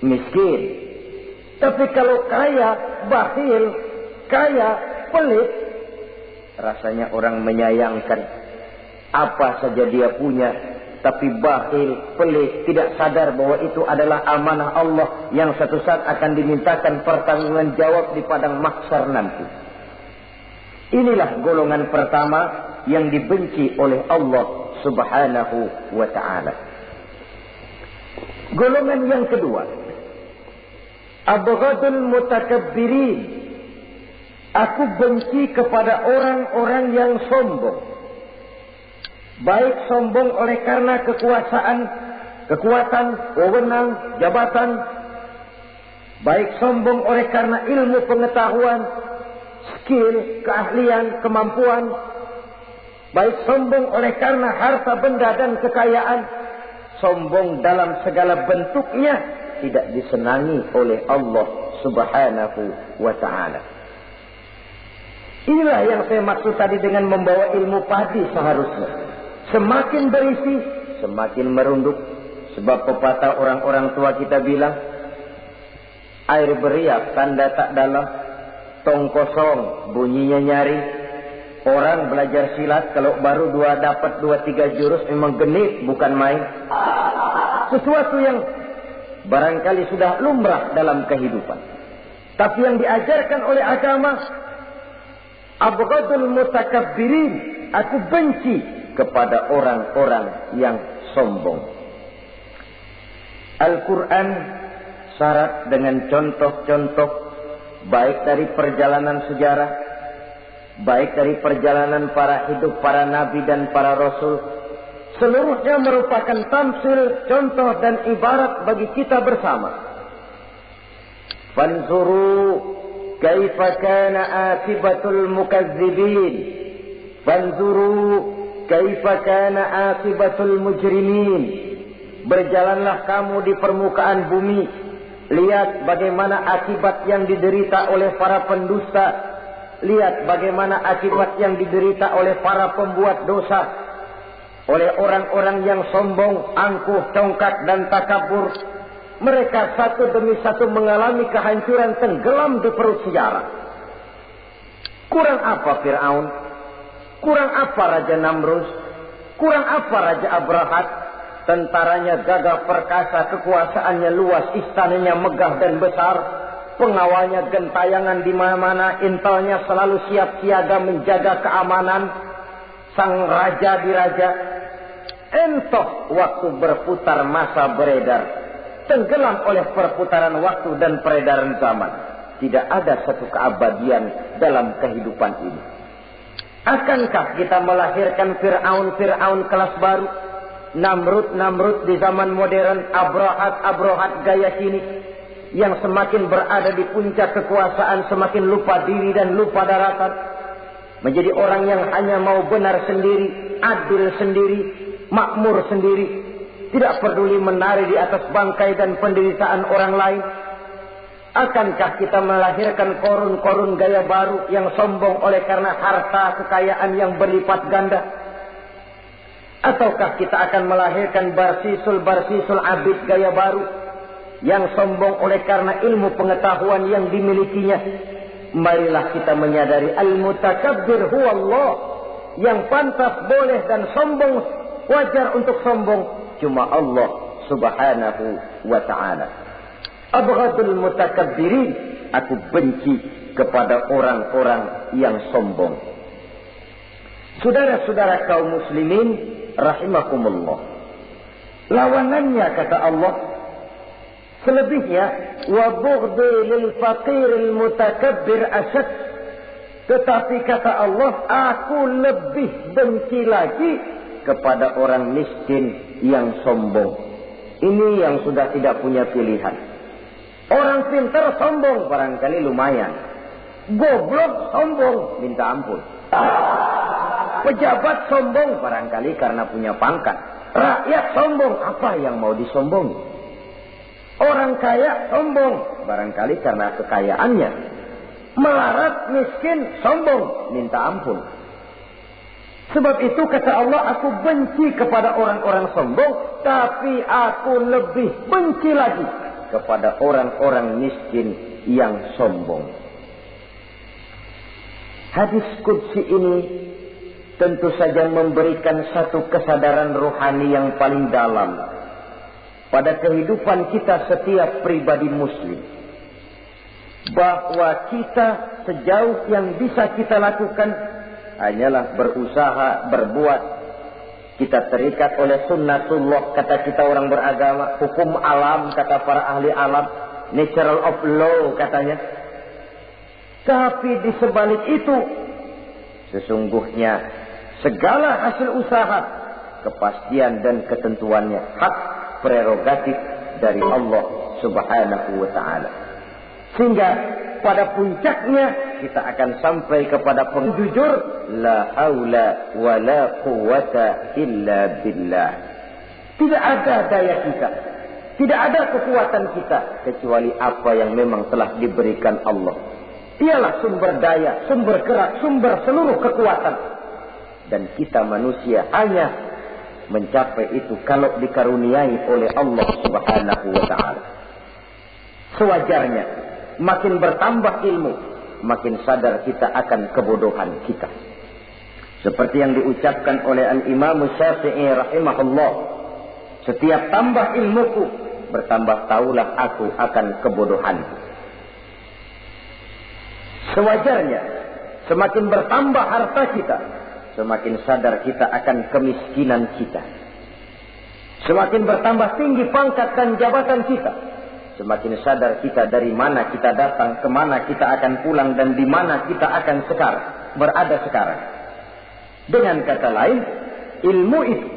miskin. Tapi kalau kaya, bakhil, kaya, pelit, rasanya orang menyayangkan. Apa saja dia punya, tapi bakhil, pelit, tidak sadar bahwa itu adalah amanah Allah yang satu saat akan dimintakan pertanggungan jawab di padang mahsyar nanti. Inilah golongan pertama yang dibenci oleh Allah Subhanahu wa ta'ala. Golongan yang kedua, abghadul mutakabbirin. Aku benci kepada orang-orang yang sombong. Baik sombong oleh karena kekuasaan, kekuatan, wewenang, jabatan. Baik sombong oleh karena ilmu pengetahuan, skill, keahlian, kemampuan. Baik sombong oleh karena harta benda dan kekayaan. Sombong dalam segala bentuknya tidak disenangi oleh Allah Subhanahu wa ta'ala. Inilah yang saya maksud tadi dengan membawa ilmu padi seharusnya. Semakin berisi, semakin merunduk. Sebab pepatah orang-orang tua kita bilang, air beriak tanda tak dalam, tong kosong bunyinya nyari. Orang belajar silat kalau baru dapat 2-3 jurus memang genit, bukan main. Sesuatu yang barangkali sudah lumrah dalam kehidupan. Tapi yang diajarkan oleh agama, abghadul mutakabbirin, aku benci kepada orang-orang yang sombong. Al-Quran syarat dengan contoh-contoh baik dari perjalanan sejarah, baik dari perjalanan para hidup para nabi dan para rasul, seluruhnya merupakan tamsil, contoh dan ibarat bagi kita bersama. Fanzuru kaifa kana akibatul mukazzibin, fanzuru kaifa kana akibatul mujrimin. Berjalanlah kamu di permukaan bumi, lihat bagaimana akibat yang diderita oleh para pendusta, lihat bagaimana akibat yang diderita oleh para pembuat dosa, oleh orang-orang yang sombong, angkuh, congkak dan takabur. Mereka satu demi satu mengalami kehancuran, tenggelam di perut sejarah. Kurang apa Fir'aun? Kurang apa Raja Namrus? Kurang apa Raja Abrahat? Tentaranya gagah perkasa, kekuasaannya luas, istananya megah dan besar, pengawalnya gentayangan di mana-mana, intelnya selalu siap siaga menjaga keamanan. Sang raja diraja, entoh waktu berputar masa beredar, tenggelam oleh perputaran waktu dan peredaran zaman. Tidak ada satu keabadian dalam kehidupan ini. Akankah kita melahirkan Fir'aun kelas baru? Namrud di zaman modern, Abrahat gaya kini, yang semakin berada di puncak kekuasaan semakin lupa diri dan lupa daratan, menjadi orang yang hanya mau benar sendiri, adil sendiri, makmur sendiri, tidak peduli menari di atas bangkai dan penderitaan orang lain. Akankah kita melahirkan korun gaya baru yang sombong oleh karena harta kekayaan yang berlipat ganda? Ataukah kita akan melahirkan barsisul abid gaya baru yang sombong oleh karena ilmu pengetahuan yang dimilikinya? Marilah kita menyadari al-mutakabbir huwa Allah. Yang pantas, boleh dan sombong, wajar untuk sombong, cuma Allah subhanahu wa ta'ala. Abghadul mutakabbirin, aku benci kepada orang-orang yang sombong. Saudara-saudara kaum muslimin rahimakumullah, lawanannya kata Allah, selebihnya wa bughdhi lil faqiril mutakabbir asad. Tetapi kata Allah, aku lebih benci lagi kepada orang miskin yang sombong. Ini yang sudah tidak punya pilihan. Orang pintar sombong barangkali lumayan, goblok sombong minta ampun. Pejabat sombong barangkali karena punya pangkat. Rakyat sombong, apa yang mau disombongi? Orang kaya sombong barangkali karena kekayaannya. Melarat, miskin, sombong, minta ampun. Sebab itu kata Allah, aku benci kepada orang-orang sombong, tapi aku lebih benci lagi kepada orang-orang miskin yang sombong. Hadis qudsi ini tentu saja memberikan satu kesadaran rohani yang paling dalam pada kehidupan kita setiap pribadi muslim, bahwa kita sejauh yang bisa kita lakukan hanyalah berusaha berbuat. Kita terikat oleh sunnatullah, kata kita orang beragama, hukum alam kata para ahli alam, natural of law katanya. Tapi di sebalik itu sesungguhnya segala hasil usaha, kepastian dan ketentuannya hak prerogatif dari Allah subhanahu wa ta'ala. Sehingga pada puncaknya kita akan sampai kepada penjujur, la haula wa la quwwata illa billah. Tidak ada daya kita, tidak ada kekuatan kita kecuali apa yang memang telah diberikan Allah. Dialah sumber daya, sumber gerak, sumber seluruh kekuatan. Dan kita manusia hanya mencapai itu kalau dikaruniai oleh Allah subhanahu wa ta'ala. Sewajarnya, makin bertambah ilmu, makin sadar kita akan kebodohan kita. Seperti yang diucapkan oleh Al-Imam Syafi'i rahimahullah, setiap tambah ilmuku, bertambah taulah aku akan kebodohanku. Sewajarnya, semakin bertambah harta kita, semakin sadar kita akan kemiskinan kita. Semakin bertambah tinggi pangkat dan jabatan kita, semakin sadar kita dari mana kita datang, kemana kita akan pulang, dan di mana kita akan sekarang. berada sekarang. Dengan kata lain, ilmu itu,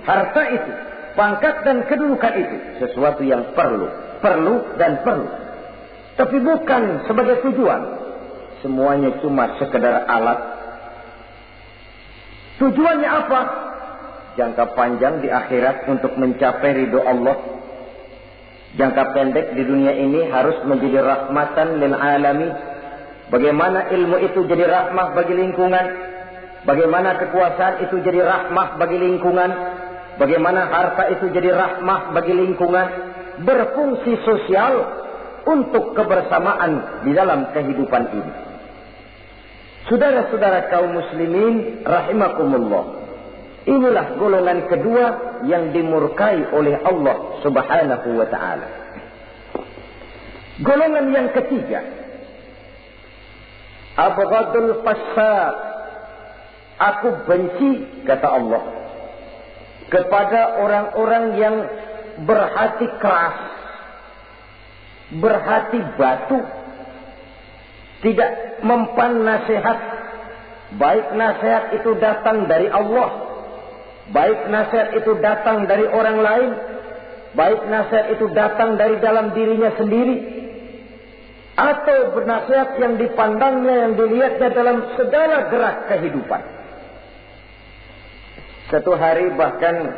harta itu, pangkat dan kedudukan itu sesuatu yang perlu dan perlu. Tapi bukan sebagai tujuan. Semuanya cuma sekedar alat. Tujuannya apa? Jangka panjang di akhirat untuk mencapai ridho Allah. Jangka pendek di dunia ini harus menjadi rahmatan lil alamin. Bagaimana ilmu itu jadi rahmah bagi lingkungan? Bagaimana kekuasaan itu jadi rahmah bagi lingkungan? Bagaimana harta itu jadi rahmah bagi lingkungan? Berfungsi sosial untuk kebersamaan di dalam kehidupan ini. Saudara-saudara kaum muslimin rahimakumullah. Inilah golongan kedua yang dimurkai oleh Allah Subhanahu wa ta'ala. Golongan yang ketiga, abghadul fasaq. Aku benci, kata Allah, kepada orang-orang yang berhati keras, berhati batu, tidak mempan nasihat. Baik nasihat itu datang dari Allah, baik nasihat itu datang dari orang lain, baik nasihat itu datang dari dalam dirinya sendiri, atau bernasihat yang dipandangnya, yang dilihatnya dalam segala gerak kehidupan. Satu hari bahkan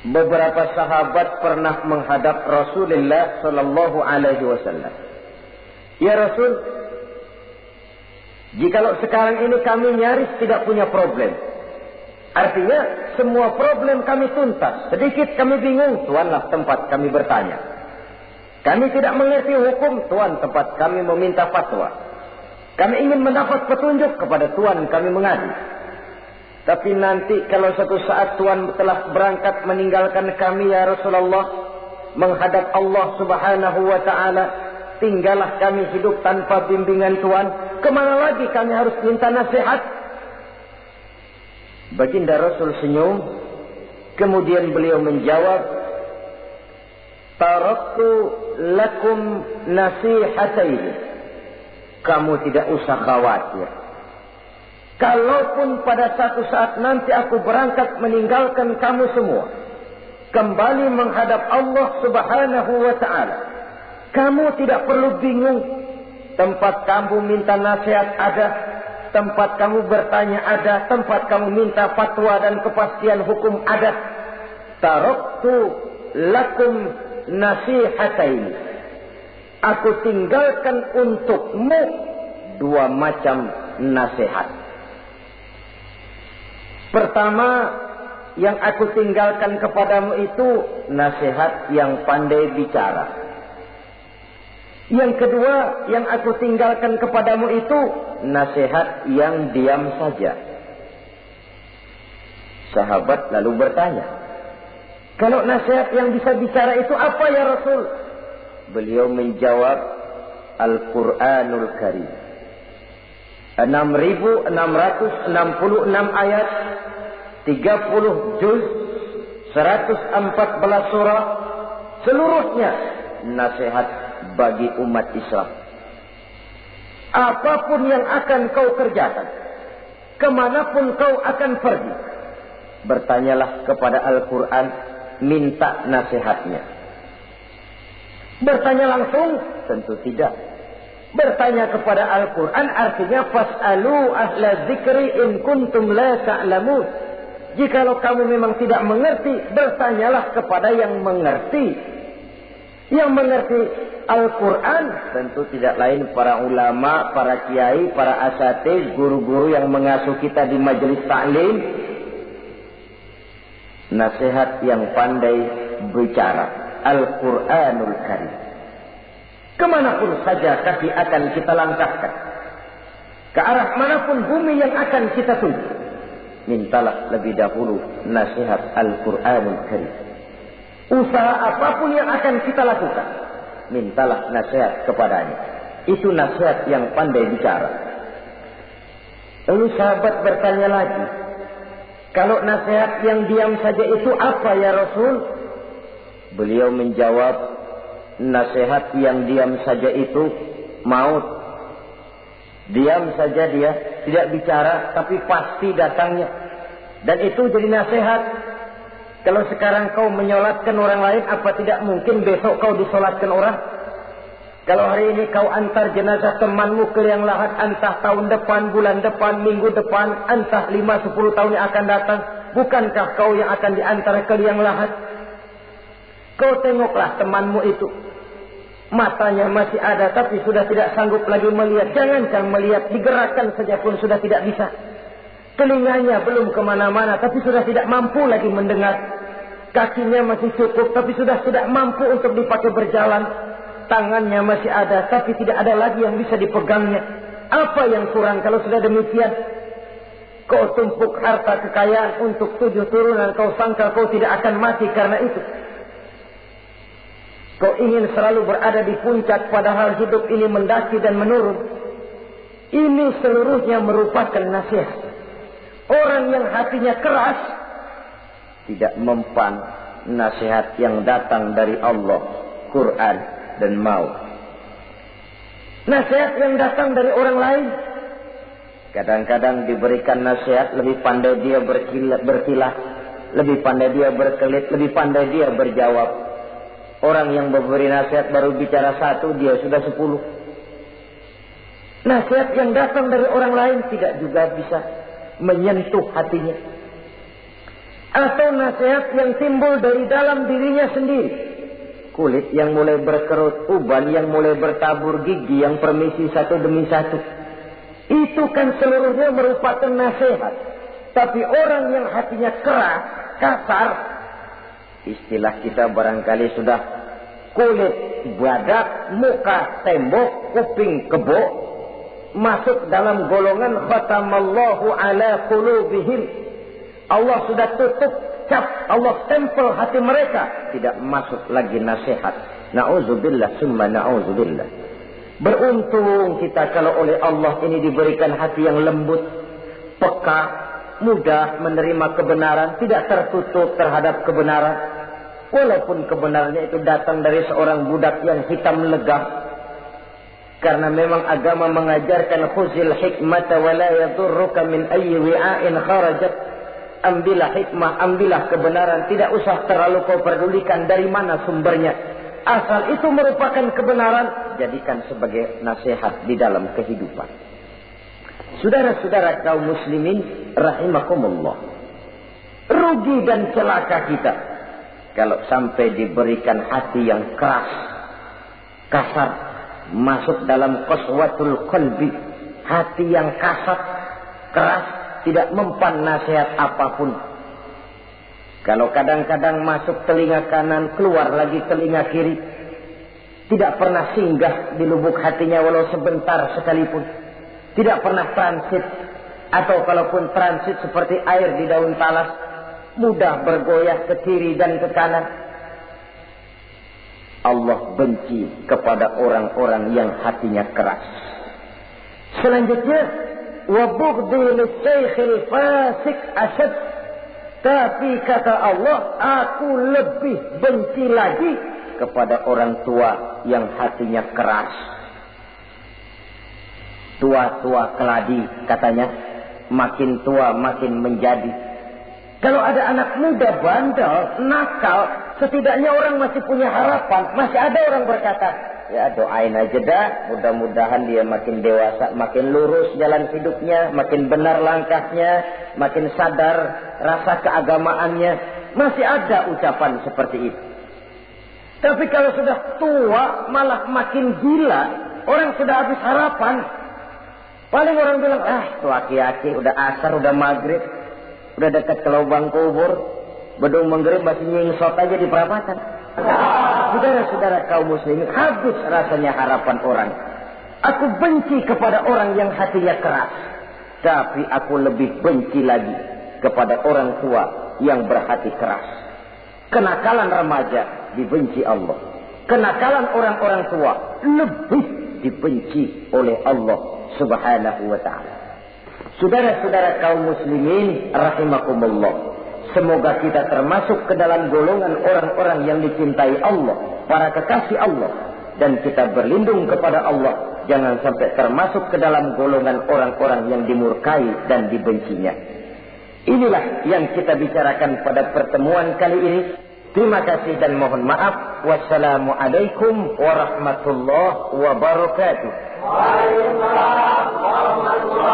beberapa sahabat pernah menghadap Rasulullah sallallahu alaihi wasallam. Ya Rasul, jikalau sekarang ini kami nyaris tidak punya problem. Artinya semua problem kami tuntas. Sedikit kami bingung, Tuanlah tempat kami bertanya. Kami tidak mengerti hukum, Tuan tempat kami meminta fatwa. Kami ingin mendapat petunjuk, kepada Tuan kami mengadu. Tapi nanti kalau suatu saat Tuhan telah berangkat meninggalkan kami ya Rasulullah, menghadap Allah Subhanahu wa ta'ala, tinggallah kami hidup tanpa bimbingan Tuhan. Kemana lagi kami harus minta nasihat? Baginda Rasul senyum. Kemudian beliau menjawab, taraktu lakum nasihataini. Kamu tidak usah khawatir. Kalaupun pada satu saat nanti aku berangkat meninggalkan kamu semua, kembali menghadap Allah Subhanahu wa ta'ala, kamu tidak perlu bingung. Tempat kamu minta nasihat ada, tempat kamu bertanya ada, tempat kamu minta fatwa dan kepastian hukum ada. Taraktu lakum nasihataini. Aku tinggalkan untukmu dua macam nasihat. Pertama, yang aku tinggalkan kepadamu itu nasihat yang pandai bicara. Yang kedua, yang aku tinggalkan kepadamu itu nasihat yang diam saja. Sahabat lalu bertanya, kalau nasihat yang bisa bicara itu apa ya Rasul? Beliau menjawab, Al-Quranul Karim. 6.666 ayat, 30 juz, 114 surah, seluruhnya nasihat bagi umat Islam. Apapun yang akan kau kerjakan, kemanapun kau akan pergi, bertanyalah kepada Al-Quran, minta nasihatnya. Bertanya langsung? Tentu tidak. Bertanya kepada Al-Quran artinya fas'alu ahla dzikri in kuntum la ta'lamun. Jikalau kamu memang tidak mengerti, bertanyalah kepada yang mengerti. Yang mengerti Al-Quran tentu tidak lain para ulama, para kiai, para asatidz, guru-guru yang mengasuh kita di majelis ta'lim. Nasihat yang pandai bicara, Al-Quranul Karim. Kemanapun saja kaki akan kita langkahkan, ke arah manapun bumi yang akan kita tuju, mintalah lebih dahulu nasihat Al-Quranul Karim. Usaha apapun yang akan kita lakukan, mintalah nasihat kepadanya. Itu nasihat yang pandai bicara. Lalu sahabat bertanya lagi, kalau nasihat yang diam saja itu apa ya Rasul? Beliau menjawab, nasihat yang diam saja itu maut. Diam saja dia, tidak bicara, tapi pasti datangnya. Dan itu jadi nasihat. Kalau sekarang kau menyolatkan orang lain, apa tidak mungkin besok kau disolatkan orang? Kalau hari ini kau antar jenazah temanmu ke liang lahat, entah tahun depan, bulan depan, minggu depan, entah 5-10 tahun yang akan datang, bukankah kau yang akan diantar ke liang lahat? Kau tengoklah temanmu itu. Matanya masih ada tapi sudah tidak sanggup lagi melihat. Jangankan melihat, digerakkan saja pun sudah tidak bisa. Telinganya belum kemana-mana tapi sudah tidak mampu lagi mendengar. Kakinya masih cukup tapi sudah tidak mampu untuk dipakai berjalan. Tangannya masih ada tapi tidak ada lagi yang bisa dipegangnya. Apa yang kurang kalau sudah demikian? Kau tumpuk harta kekayaan untuk 7 turunan, kau sangka kau tidak akan mati karena itu. Kau ingin selalu berada di puncak padahal hidup ini mendaki dan menurun. Ini seluruhnya merupakan nasihat. Orang yang hatinya keras tidak mempan nasihat yang datang dari Allah, Quran dan maut. Nasihat yang datang dari orang lain, kadang-kadang diberikan nasihat, lebih pandai dia berkilah, lebih pandai dia berkelit, lebih pandai dia berjawab. Orang yang memberi nasihat baru bicara 1, dia sudah 10. Nasihat yang datang dari orang lain tidak juga bisa menyentuh hatinya. Atau nasihat yang timbul dari dalam dirinya sendiri. Kulit yang mulai berkerut, uban yang mulai bertabur, gigi yang permisi satu demi satu. Itu kan seluruhnya merupakan nasihat. Tapi orang yang hatinya keras, kasar, istilah kita barangkali sudah kulit badak, muka tembok, kuping kebo, masuk dalam golongan khatamallahu ala qulubihim. Allah sudah tutup cap, Allah stempel hati mereka, tidak masuk lagi nasihat. Na'udzubillah summa na'udzubillah. Beruntung kita kalau oleh Allah ini diberikan hati yang lembut, peka, mudah menerima kebenaran, tidak tertutup terhadap kebenaran. Walaupun kebenarannya itu datang dari seorang budak yang hitam legam. Karena memang agama mengajarkan khuzil hikmata wa la yadurruka min ayyi wi'ain kharajat. Ambillah hikmah, ambillah kebenaran, tidak usah terlalu kau pedulikan dari mana sumbernya. Asal itu merupakan kebenaran, jadikan sebagai nasihat di dalam kehidupan. Saudara-saudara kaum muslimin rahimakumullah. Rugi dan celaka kita kalau sampai diberikan hati yang keras, kasar, masuk dalam qaswatul qalbi, hati yang kasar, keras, tidak mempan nasihat apapun. Kalau kadang-kadang masuk telinga kanan, keluar lagi telinga kiri, tidak pernah singgah di lubuk hatinya walau sebentar sekalipun, tidak pernah transit, atau kalaupun transit seperti air di daun talas, mudah bergoyah ke kiri dan ke kanan. Allah benci kepada orang-orang yang hatinya keras. Selanjutnya, wa bughdhi lisaykhil fasik asyad. Tapi kata Allah, aku lebih benci lagi kepada orang tua yang hatinya keras. Tua-tua keladi katanya, makin tua makin menjadi. Kalau ada anak muda bandel, nakal, setidaknya orang masih punya harapan. Masih ada orang berkata, ya doain aja dah, mudah-mudahan dia makin dewasa, makin lurus jalan hidupnya, makin benar langkahnya, makin sadar rasa keagamaannya. Masih ada ucapan seperti itu. Tapi kalau sudah tua, malah makin gila, orang sudah habis harapan. Paling orang bilang, tua aki-aki, udah asar, udah maghrib, udah dekat ke lubang kubur, bedung menggerib masih nyingsot aja di perapatan. Saudara-saudara kaum muslimin, habis rasanya harapan orang. Aku benci kepada orang yang hatinya keras, tapi aku lebih benci lagi kepada orang tua yang berhati keras. Kenakalan remaja dibenci Allah, kenakalan orang-orang tua lebih dibenci oleh Allah Subhanahu wa ta'ala. Saudara-saudara kaum muslimin rahimakumullah, semoga kita termasuk ke dalam golongan orang-orang yang dicintai Allah, para kekasih Allah, dan kita berlindung kepada Allah jangan sampai termasuk ke dalam golongan orang-orang yang dimurkai dan dibencinya. Inilah yang kita bicarakan pada pertemuan kali ini. Terima kasih dan mohon maaf. Wassalamualaikum warahmatullahi wabarakatuh. Waalaikumsalam warahmatullahi wabarakatuh.